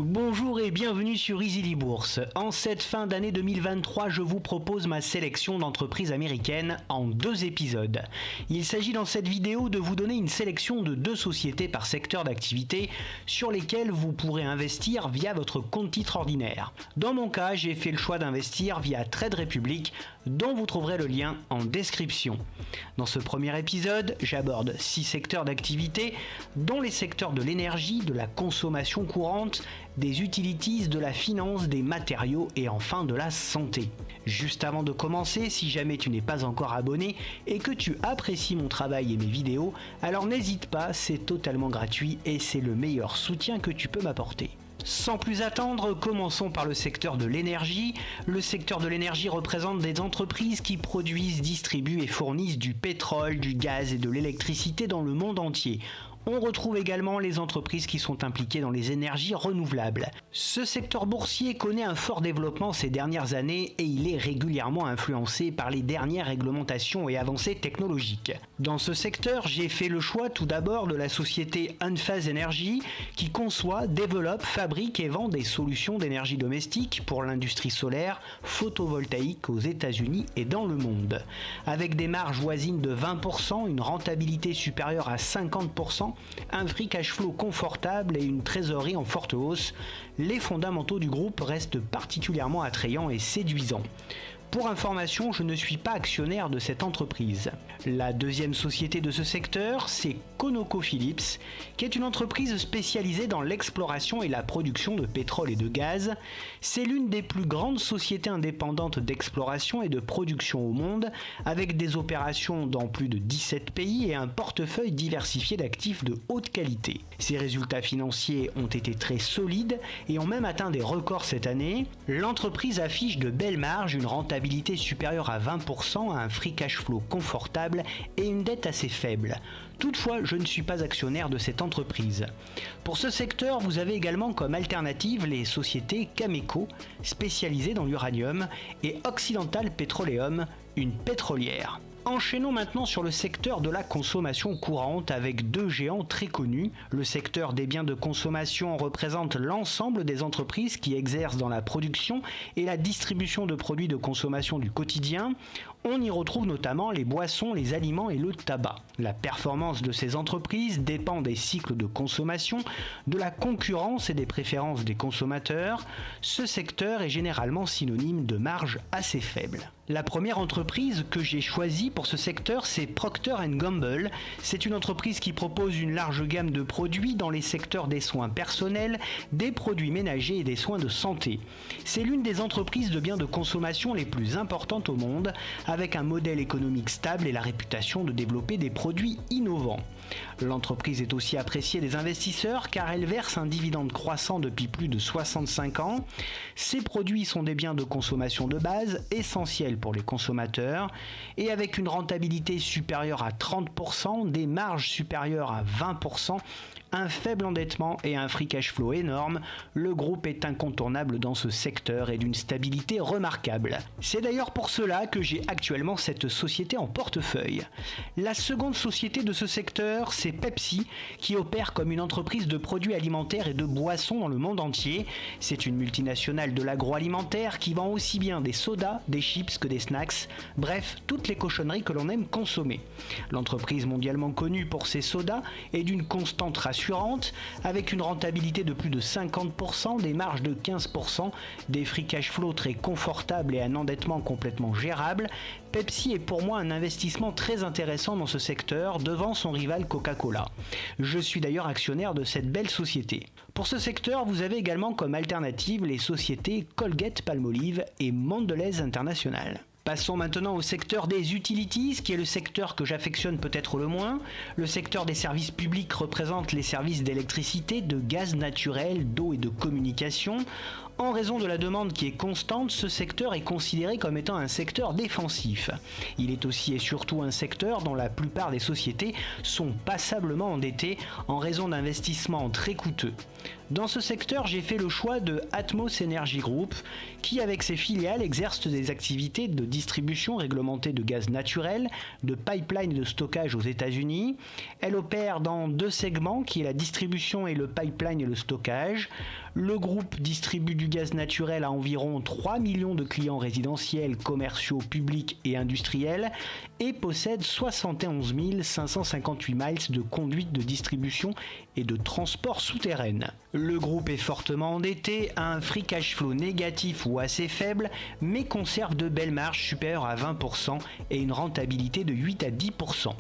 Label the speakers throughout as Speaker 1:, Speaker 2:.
Speaker 1: Bonjour et bienvenue sur Easily Bourse. En cette fin d'année 2023, je vous propose ma sélection d'entreprises américaines en 2 épisodes. Il s'agit dans cette vidéo de vous donner une sélection de 2 sociétés par secteur d'activité sur lesquelles vous pourrez investir via votre compte titre ordinaire. Dans mon cas, j'ai fait le choix d'investir via Trade Republic, dont vous trouverez le lien en description. Dans ce premier épisode, j'aborde 6 secteurs d'activité, dont les secteurs de l'énergie, de la consommation courante, des utilities, de la finance, des matériaux et enfin de la santé. Juste avant de commencer, si jamais tu n'es pas encore abonné et que tu apprécies mon travail et mes vidéos, alors n'hésite pas, c'est totalement gratuit et c'est le meilleur soutien que tu peux m'apporter. Sans plus attendre, commençons par le secteur de l'énergie. Le secteur de l'énergie représente des entreprises qui produisent, distribuent et fournissent du pétrole, du gaz et de l'électricité dans le monde entier. On retrouve également les entreprises qui sont impliquées dans les énergies renouvelables. Ce secteur boursier connaît un fort développement ces dernières années et il est régulièrement influencé par les dernières réglementations et avancées technologiques. Dans ce secteur, j'ai fait le choix tout d'abord de la société Enphase Energy qui conçoit, développe, fabrique et vend des solutions d'énergie domestique pour l'industrie solaire, photovoltaïque aux États-Unis et dans le monde. Avec des marges voisines de 20%, une rentabilité supérieure à 50%, un free cash flow confortable et une trésorerie en forte hausse, les fondamentaux du groupe restent particulièrement attrayants et séduisants. Pour information, je ne suis pas actionnaire de cette entreprise. La deuxième société de ce secteur, c'est ConocoPhillips, qui est une entreprise spécialisée dans l'exploration et la production de pétrole et de gaz. C'est l'une des plus grandes sociétés indépendantes d'exploration et de production au monde, avec des opérations dans plus de 17 pays et un portefeuille diversifié d'actifs de haute qualité. Ses résultats financiers ont été très solides et ont même atteint des records cette année. L'entreprise affiche de belles marges, une rentabilité supérieure à 20%, un free cash flow confortable et une dette assez faible. Toutefois, je ne suis pas actionnaire de cette entreprise. Pour ce secteur, vous avez également comme alternative les sociétés Cameco, spécialisées dans l'uranium, et Occidental Petroleum, une pétrolière. Enchaînons maintenant sur le secteur de la consommation courante avec 2 géants très connus. Le secteur des biens de consommation représente l'ensemble des entreprises qui exercent dans la production et la distribution de produits de consommation du quotidien. On y retrouve notamment les boissons, les aliments et le tabac. La performance de ces entreprises dépend des cycles de consommation, de la concurrence et des préférences des consommateurs. Ce secteur est généralement synonyme de marge assez faible. La première entreprise que j'ai choisie pour ce secteur, c'est Procter & Gamble. C'est une entreprise qui propose une large gamme de produits dans les secteurs des soins personnels, des produits ménagers et des soins de santé. C'est l'une des entreprises de biens de consommation les plus importantes au monde, avec un modèle économique stable et la réputation de développer des produits innovants. L'entreprise est aussi appréciée des investisseurs car elle verse un dividende croissant depuis plus de 65 ans. Ses produits sont des biens de consommation de base, essentiels pour les consommateurs, et avec une rentabilité supérieure à 30%, des marges supérieures à 20%, un faible endettement et un free cash flow énorme, le groupe est incontournable dans ce secteur et d'une stabilité remarquable. C'est d'ailleurs pour cela que j'ai actuellement cette société en portefeuille. La seconde société de ce secteur, c'est Pepsi, qui opère comme une entreprise de produits alimentaires et de boissons dans le monde entier. C'est une multinationale de l'agroalimentaire qui vend aussi bien des sodas, des chips que des snacks, bref, toutes les cochonneries que l'on aime consommer. L'entreprise mondialement connue pour ses sodas est d'une constante rassurante, avec une rentabilité de plus de 50%, des marges de 15%, des free cash flow très confortables et un endettement complètement gérable. Pepsi est pour moi un investissement très intéressant dans ce secteur, devant son rival Coca-Cola. Je suis d'ailleurs actionnaire de cette belle société. Pour ce secteur, vous avez également comme alternative les sociétés Colgate-Palmolive et Mondelez International. Passons maintenant au secteur des utilities, qui est le secteur que j'affectionne peut-être le moins. Le secteur des services publics représente les services d'électricité, de gaz naturel, d'eau et de communication. En raison de la demande qui est constante, ce secteur est considéré comme étant un secteur défensif. Il est aussi et surtout un secteur dont la plupart des sociétés sont passablement endettées en raison d'investissements très coûteux. Dans ce secteur, j'ai fait le choix de Atmos Energy Group, qui avec ses filiales exerce des activités de distribution réglementée de gaz naturel, de pipeline et de stockage aux États-Unis. Elle opère dans deux segments, qui est la distribution et le pipeline et le stockage. Le groupe distribue du gaz naturel à environ 3 millions de clients résidentiels, commerciaux, publics et industriels et possède 71 558 miles de conduites de distribution et de transport souterraine. Le groupe est fortement endetté, a un free cash flow négatif ou assez faible, mais conserve de belles marges supérieures à 20% et une rentabilité de 8 à 10%.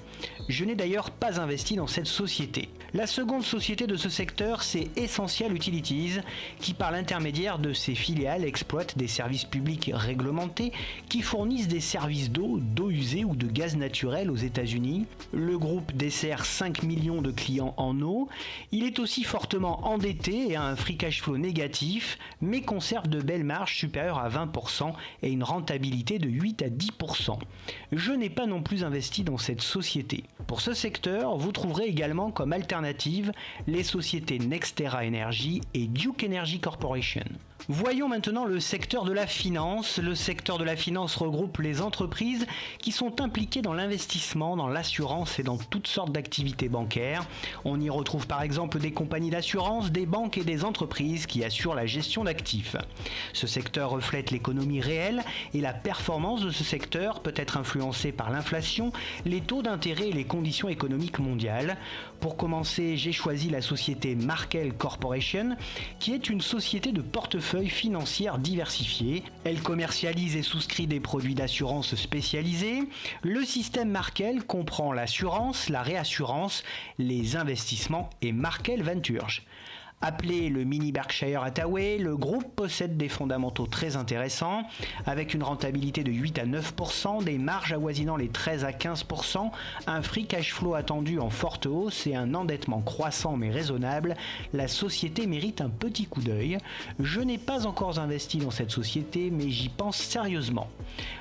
Speaker 1: Je n'ai d'ailleurs pas investi dans cette société. La seconde société de ce secteur, c'est Essential Utilities, qui par l'intermédiaire de ses filiales exploite des services publics réglementés qui fournissent des services d'eau usée ou de gaz naturel aux États-Unis. Le groupe dessert 5 millions de clients en eau. Il est aussi fortement endetté et a un free cash flow négatif, mais conserve de belles marges supérieures à 20% et une rentabilité de 8 à 10%. Je n'ai pas non plus investi dans cette société. Pour ce secteur, vous trouverez également comme alternative les sociétés Nextera Energy et Duke Energy Corporation. Voyons maintenant le secteur de la finance. Le secteur de la finance regroupe les entreprises qui sont impliquées dans l'investissement, dans l'assurance et dans toutes sortes d'activités bancaires. On y retrouve par exemple des compagnies d'assurance, des banques et des entreprises qui assurent la gestion d'actifs. Ce secteur reflète l'économie réelle et la performance de ce secteur peut être influencée par l'inflation, les taux d'intérêt et les conditions économiques mondiales. Pour commencer, j'ai choisi la société Markel Corporation, qui est une société de portefeuille financière diversifiée. Elle commercialise et souscrit des produits d'assurance spécialisés. Le système Markel comprend l'assurance, la réassurance, les investissements et Markel Ventures. Appelé le mini Berkshire Hathaway, le groupe possède des fondamentaux très intéressants, avec une rentabilité de 8 à 9%, des marges avoisinant les 13 à 15%, un free cash flow attendu en forte hausse et un endettement croissant mais raisonnable. La société mérite un petit coup d'œil. Je n'ai pas encore investi dans cette société, mais j'y pense sérieusement.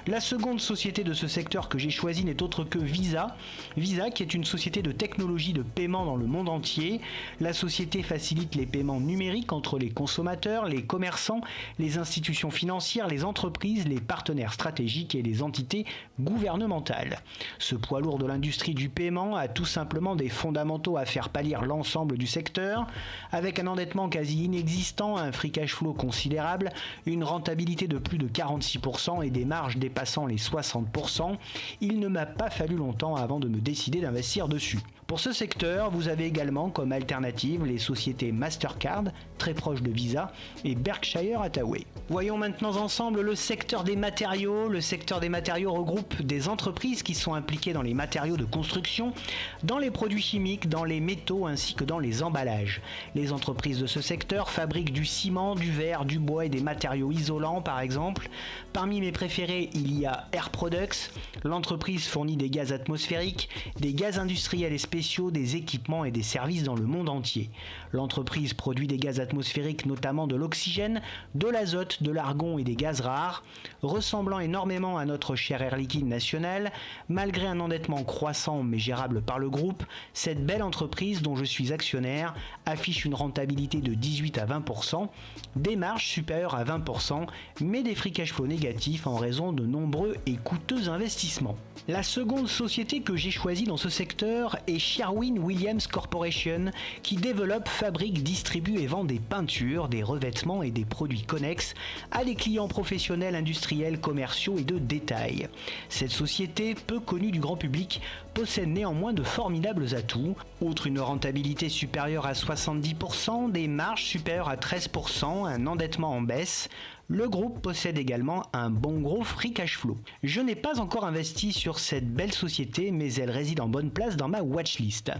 Speaker 1: La seconde société de ce secteur que j'ai choisie n'est autre que Visa. Visa, qui est une société de technologie de paiement dans le monde entier. La société facilite les paiements numériques entre les consommateurs, les commerçants, les institutions financières, les entreprises, les partenaires stratégiques et les entités gouvernementales. Ce poids lourd de l'industrie du paiement a tout simplement des fondamentaux à faire pâlir l'ensemble du secteur, avec un endettement quasi inexistant, un free cash flow considérable, une rentabilité de plus de 46% et des marges dépassant les 60%. Il ne m'a pas fallu longtemps avant de me décider d'investir dessus. Pour ce secteur, vous avez également comme alternative les sociétés Mastercard, très proches de Visa, et Berkshire Hathaway. Voyons maintenant ensemble le secteur des matériaux. Le secteur des matériaux regroupe des entreprises qui sont impliquées dans les matériaux de construction, dans les produits chimiques, dans les métaux ainsi que dans les emballages. Les entreprises de ce secteur fabriquent du ciment, du verre, du bois et des matériaux isolants par exemple. Parmi mes préférés, il y a Air Products. L'entreprise fournit des gaz atmosphériques, des gaz industriels et spéciaux, des équipements et des services dans le monde entier. L'entreprise produit des gaz atmosphériques, notamment de l'oxygène, de l'azote, de l'argon et des gaz rares. Ressemblant énormément à notre cher Air Liquide national, malgré un endettement croissant mais gérable par le groupe, cette belle entreprise dont je suis actionnaire affiche une rentabilité de 18 à 20%, des marges supérieures à 20%, mais des free cash flow négatifs en raison de nombreux et coûteux investissements. La seconde société que j'ai choisie dans ce secteur est Sherwin-Williams Corporation, qui développe, fabrique, distribue et vend des peintures, des revêtements et des produits connexes à des clients professionnels, industriels, commerciaux et de détail. Cette société, peu connue du grand public, possède néanmoins de formidables atouts. Outre une rentabilité supérieure à 70%, des marges supérieures à 13%, un endettement en baisse, Le groupe possède également un bon gros free cash flow. Je n'ai pas encore investi sur cette belle société, mais elle réside en bonne place dans ma watchlist.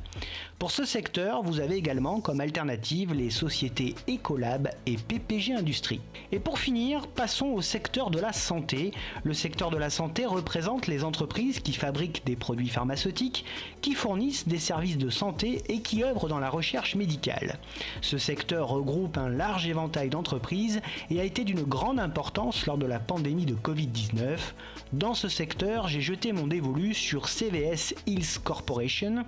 Speaker 1: Pour ce secteur, vous avez également comme alternative les sociétés Ecolab et PPG Industrie. Et pour finir, passons au secteur de la santé. Le secteur de la santé représente les entreprises qui fabriquent des produits pharmaceutiques, qui fournissent des services de santé et qui œuvrent dans la recherche médicale. Ce secteur regroupe un large éventail d'entreprises et a été d'une grande importance lors de la pandémie de Covid-19. Dans ce secteur, j'ai jeté mon dévolu sur CVS Health Corporation,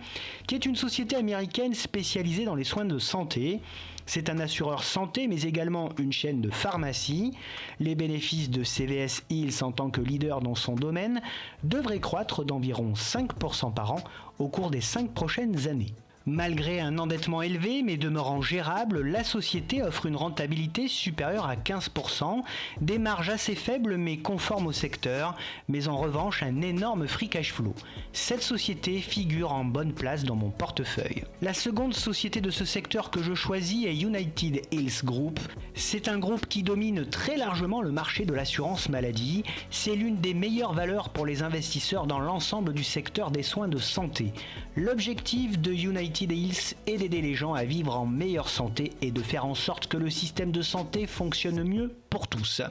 Speaker 1: qui est une société américaine spécialisée dans les soins de santé. C'est un assureur santé, mais également une chaîne de pharmacie. Les bénéfices de CVS Health en tant que leader dans son domaine devraient croître d'environ 5% par an au cours des 5 prochaines années. Malgré un endettement élevé mais demeurant gérable, la société offre une rentabilité supérieure à 15%, des marges assez faibles mais conformes au secteur, mais en revanche un énorme free cash flow. Cette société figure en bonne place dans mon portefeuille. La seconde société de ce secteur que je choisis est United Health Group. C'est un groupe qui domine très largement le marché de l'assurance maladie. C'est l'une des meilleures valeurs pour les investisseurs dans l'ensemble du secteur des soins de santé. L'objectif de United Health est d'aider les gens à vivre en meilleure santé et de faire en sorte que le système de santé fonctionne mieux pour tous.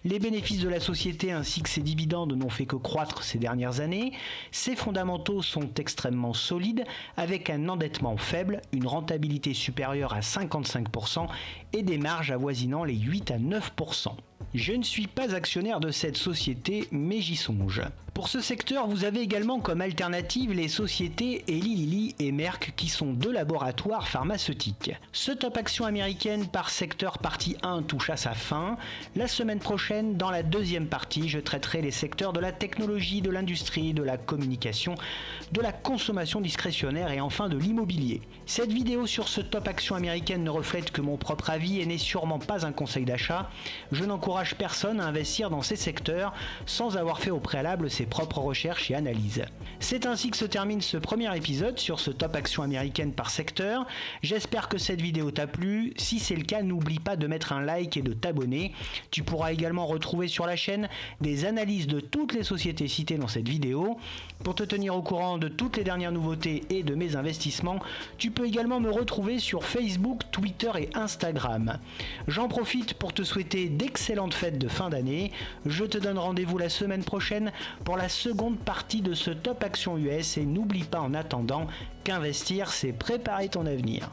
Speaker 1: Les bénéfices de la société ainsi que ses dividendes n'ont fait que croître ces dernières années. Ses fondamentaux sont extrêmement solides avec un endettement faible, une rentabilité supérieure à 55% et des marges avoisinant les 8 à 9%. Je ne suis pas actionnaire de cette société, mais j'y songe. Pour ce secteur, vous avez également comme alternative les sociétés Eli Lilly et Merck qui sont deux laboratoires pharmaceutiques. Ce top action américaine par secteur partie 1 touche à sa fin. La semaine prochaine, dans la deuxième partie, je traiterai les secteurs de la technologie, de l'industrie, de la communication, de la consommation discrétionnaire et enfin de l'immobilier. Cette vidéo sur ce top action américaine ne reflète que mon propre avis et n'est sûrement pas un conseil d'achat. Je n'encourage personne à investir dans ces secteurs sans avoir fait au préalable ses propres recherches et analyses. C'est ainsi que se termine ce premier épisode sur ce top action américaine par secteur. J'espère que cette vidéo t'a plu. Si c'est le cas, n'oublie pas de mettre un like et de t'abonner. Tu pourras également retrouver sur la chaîne des analyses de toutes les sociétés citées dans cette vidéo. Pour te tenir au courant de toutes les dernières nouveautés et de mes investissements, tu peux également me retrouver sur Facebook, Twitter et Instagram. J'en profite pour te souhaiter d'excellentes fêtes de fin d'année. Je te donne rendez-vous la semaine prochaine pour la seconde partie de ce top action US et n'oublie pas en attendant qu'investir, c'est préparer ton avenir.